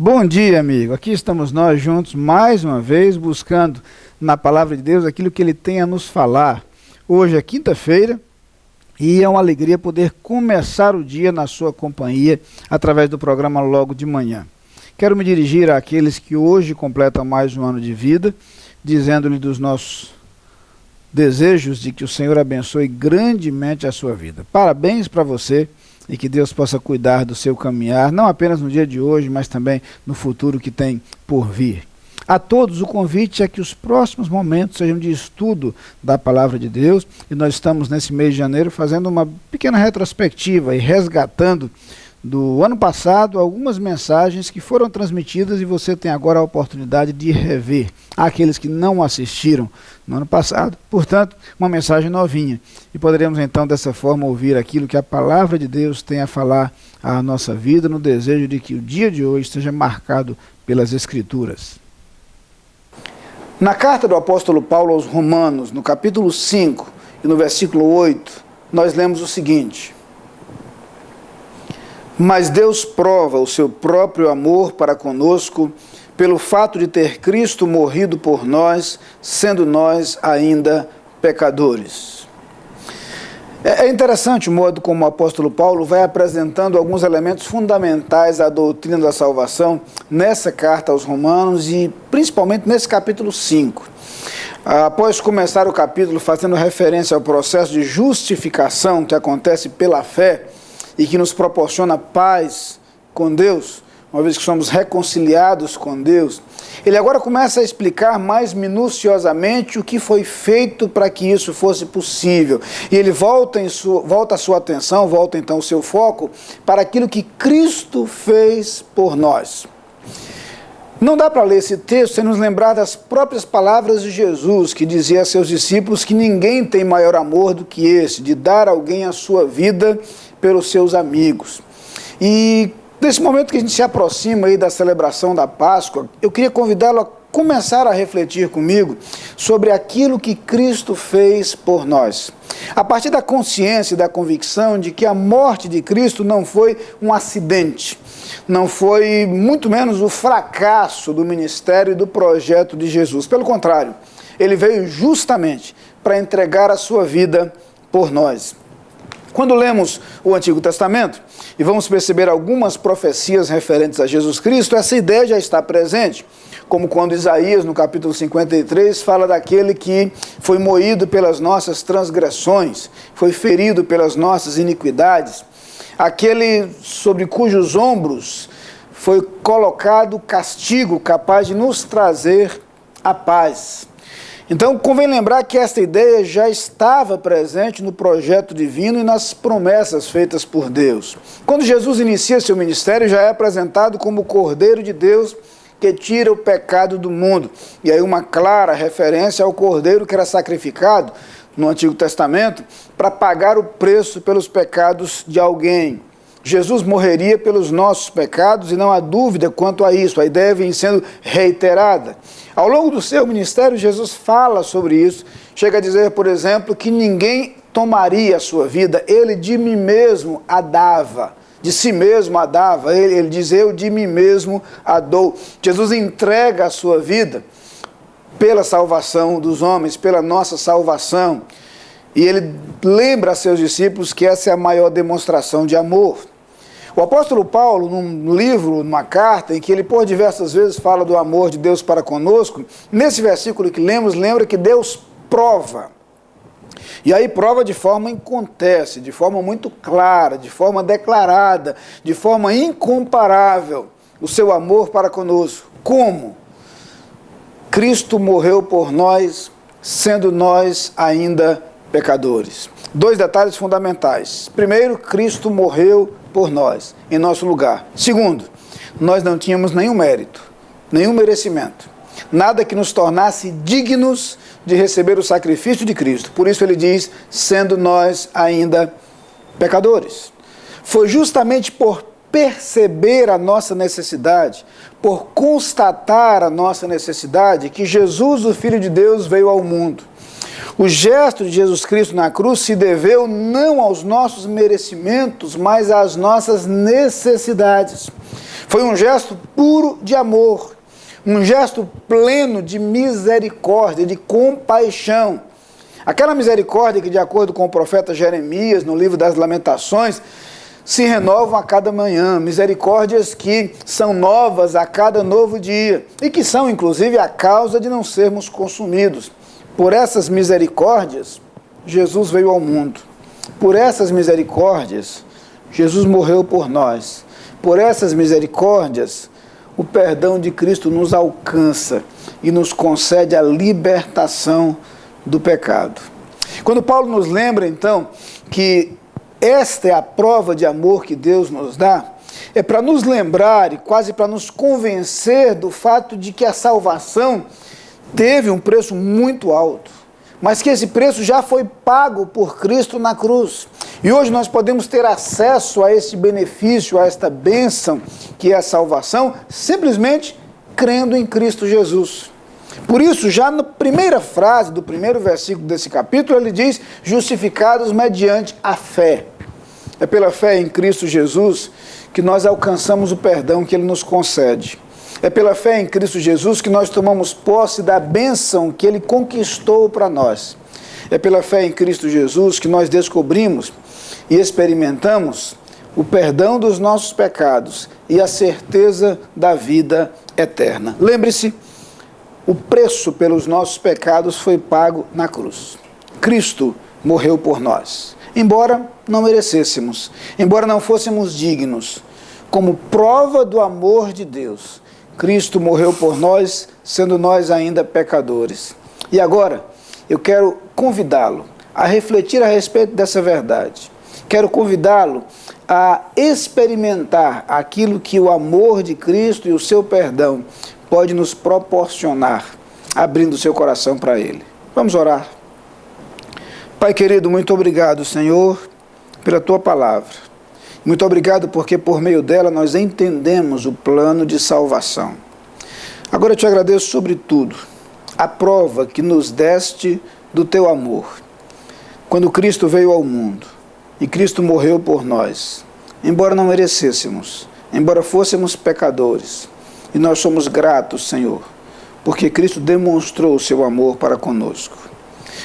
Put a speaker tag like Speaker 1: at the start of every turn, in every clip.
Speaker 1: Bom dia, amigo. Aqui estamos nós juntos mais uma vez, buscando na Palavra de Deus aquilo que Ele tem a nos falar. Hoje é quinta-feira e é uma alegria poder começar o dia na sua companhia através do programa Logo de Manhã. Quero me dirigir àqueles que hoje completam mais um ano de vida, dizendo-lhe dos nossos desejos de que o Senhor abençoe grandemente a sua vida. Parabéns para você. E que Deus possa cuidar do seu caminhar, não apenas no dia de hoje, mas também no futuro que tem por vir. A todos o convite é que os próximos momentos sejam de estudo da Palavra de Deus, e nós estamos nesse mês de janeiro fazendo uma pequena retrospectiva e resgatando do ano passado algumas mensagens que foram transmitidas e você tem agora a oportunidade de rever. Aqueles que não assistiram no ano passado, portanto, uma mensagem novinha. E poderemos então dessa forma ouvir aquilo que a Palavra de Deus tem a falar à nossa vida, no desejo de que o dia de hoje seja marcado pelas Escrituras. Na carta do apóstolo Paulo aos Romanos, no capítulo 5 e no versículo 8, nós lemos o seguinte: mas Deus prova o seu próprio amor para conosco pelo fato de ter Cristo morrido por nós, sendo nós ainda pecadores. É interessante o modo como o apóstolo Paulo vai apresentando alguns elementos fundamentais da doutrina da salvação nessa carta aos Romanos e principalmente nesse capítulo 5. Após começar o capítulo fazendo referência ao processo de justificação que acontece pela fé, e que nos proporciona paz com Deus, uma vez que somos reconciliados com Deus, ele agora começa a explicar mais minuciosamente o que foi feito para que isso fosse possível. E ele volta a sua atenção, volta então o seu foco para aquilo que Cristo fez por nós. Não dá para ler esse texto sem nos lembrar das próprias palavras de Jesus, que dizia a seus discípulos que ninguém tem maior amor do que esse, de dar a alguém a sua vida pelos seus amigos. E nesse momento que a gente se aproxima aí da celebração da Páscoa, eu queria convidá-lo a começar a refletir comigo sobre aquilo que Cristo fez por nós. A partir da consciência e da convicção de que a morte de Cristo não foi um acidente, não foi muito menos o fracasso do ministério e do projeto de Jesus. Pelo contrário, ele veio justamente para entregar a sua vida por nós. Quando lemos o Antigo Testamento e vamos perceber algumas profecias referentes a Jesus Cristo, essa ideia já está presente, como quando Isaías, no capítulo 53, fala daquele que foi moído pelas nossas transgressões, foi ferido pelas nossas iniquidades, aquele sobre cujos ombros foi colocado castigo capaz de nos trazer a paz. Então, convém lembrar que esta ideia já estava presente no projeto divino e nas promessas feitas por Deus. Quando Jesus inicia seu ministério, já é apresentado como o Cordeiro de Deus que tira o pecado do mundo. E aí uma clara referência ao Cordeiro que era sacrificado no Antigo Testamento para pagar o preço pelos pecados de alguém. Jesus morreria pelos nossos pecados e não há dúvida quanto a isso. A ideia vem sendo reiterada. Ao longo do seu ministério, Jesus fala sobre isso. Chega a dizer, por exemplo, que ninguém tomaria a sua vida. Ele de mim mesmo a dava. De si mesmo a dava. Ele diz, eu de mim mesmo a dou. Jesus entrega a sua vida pela salvação dos homens, pela nossa salvação. E ele lembra a seus discípulos que essa é a maior demonstração de amor. O apóstolo Paulo, num livro, numa carta, em que ele por diversas vezes fala do amor de Deus para conosco, nesse versículo que lemos, lembra que Deus prova. E aí prova de forma inconteste, de forma muito clara, de forma declarada, de forma incomparável, o seu amor para conosco. Como? Cristo morreu por nós, sendo nós ainda pecadores. Dois detalhes fundamentais. Primeiro, Cristo morreu por nós, em nosso lugar. Segundo, nós não tínhamos nenhum mérito, nenhum merecimento, nada que nos tornasse dignos de receber o sacrifício de Cristo. Por isso ele diz, sendo nós ainda pecadores. Foi justamente por perceber a nossa necessidade, por constatar a nossa necessidade, que Jesus, o Filho de Deus, veio ao mundo. O gesto de Jesus Cristo na cruz se deveu não aos nossos merecimentos, mas às nossas necessidades. Foi um gesto puro de amor, um gesto pleno de misericórdia, de compaixão. Aquela misericórdia que, de acordo com o profeta Jeremias, no livro das Lamentações, se renovam a cada manhã, misericórdias que são novas a cada novo dia e que são, inclusive, a causa de não sermos consumidos. Por essas misericórdias, Jesus veio ao mundo. Por essas misericórdias, Jesus morreu por nós. Por essas misericórdias, o perdão de Cristo nos alcança e nos concede a libertação do pecado. Quando Paulo nos lembra, então, que esta é a prova de amor que Deus nos dá, é para nos lembrar e quase para nos convencer do fato de que a salvação teve um preço muito alto, mas que esse preço já foi pago por Cristo na cruz. E hoje nós podemos ter acesso a esse benefício, a esta bênção que é a salvação, simplesmente crendo em Cristo Jesus. Por isso, já na primeira frase do primeiro versículo desse capítulo, ele diz: justificados mediante a fé. É pela fé em Cristo Jesus que nós alcançamos o perdão que Ele nos concede. É pela fé em Cristo Jesus que nós tomamos posse da bênção que Ele conquistou para nós. É pela fé em Cristo Jesus que nós descobrimos e experimentamos o perdão dos nossos pecados e a certeza da vida eterna. Lembre-se, o preço pelos nossos pecados foi pago na cruz. Cristo morreu por nós, embora não merecêssemos, embora não fôssemos dignos. Como prova do amor de Deus, Cristo morreu por nós, sendo nós ainda pecadores. E agora, eu quero convidá-lo a refletir a respeito dessa verdade. Quero convidá-lo a experimentar aquilo que o amor de Cristo e o seu perdão pode nos proporcionar, abrindo o seu coração para Ele. Vamos orar. Pai querido, muito obrigado, Senhor, pela Tua palavra. Muito obrigado porque por meio dela nós entendemos o plano de salvação. Agora eu te agradeço sobretudo a prova que nos deste do Teu amor. Quando Cristo veio ao mundo e Cristo morreu por nós, embora não merecêssemos, embora fôssemos pecadores, e nós somos gratos, Senhor, porque Cristo demonstrou o seu amor para conosco.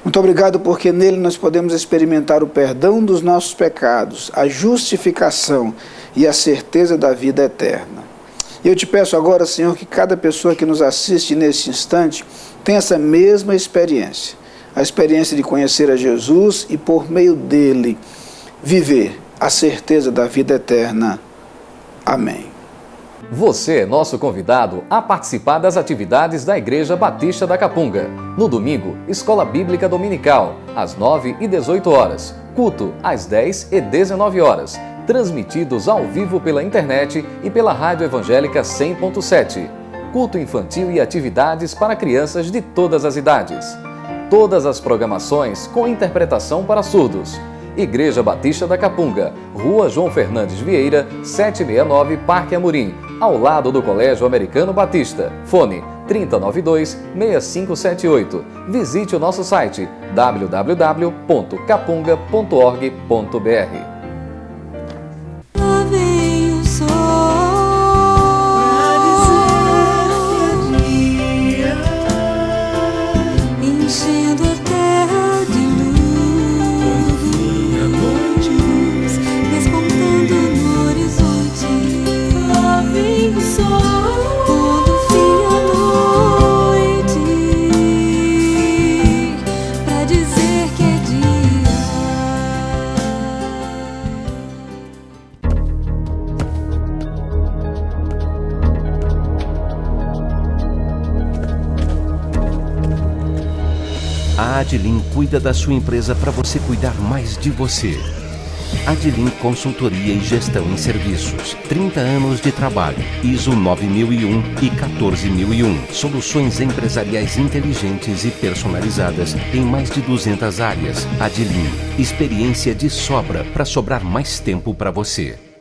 Speaker 1: Muito obrigado porque nele nós podemos experimentar o perdão dos nossos pecados, a justificação e a certeza da vida eterna. E eu te peço agora, Senhor, que cada pessoa que nos assiste neste instante tenha essa mesma experiência, a experiência de conhecer a Jesus e por meio dele viver a certeza da vida eterna. Amém.
Speaker 2: Você é nosso convidado a participar das atividades da Igreja Batista da Capunga. No domingo, Escola Bíblica Dominical, às 9 e 18 horas. Culto, às 10 e 19 horas. Transmitidos ao vivo pela internet e pela Rádio Evangélica 100.7. Culto infantil e atividades para crianças de todas as idades. Todas as programações com interpretação para surdos. Igreja Batista da Capunga, Rua João Fernandes Vieira, 769, Parque Amorim, ao lado do Colégio Americano Batista. Fone 3092-6578. Visite o nosso site www.capunga.org.br.
Speaker 3: A Adlin cuida da sua empresa para você cuidar mais de você. Adlin Consultoria e Gestão em Serviços. 30 anos de trabalho. ISO 9001 e 14001. Soluções empresariais inteligentes e personalizadas em mais de 200 áreas. Adlin. Experiência de sobra para sobrar mais tempo para você.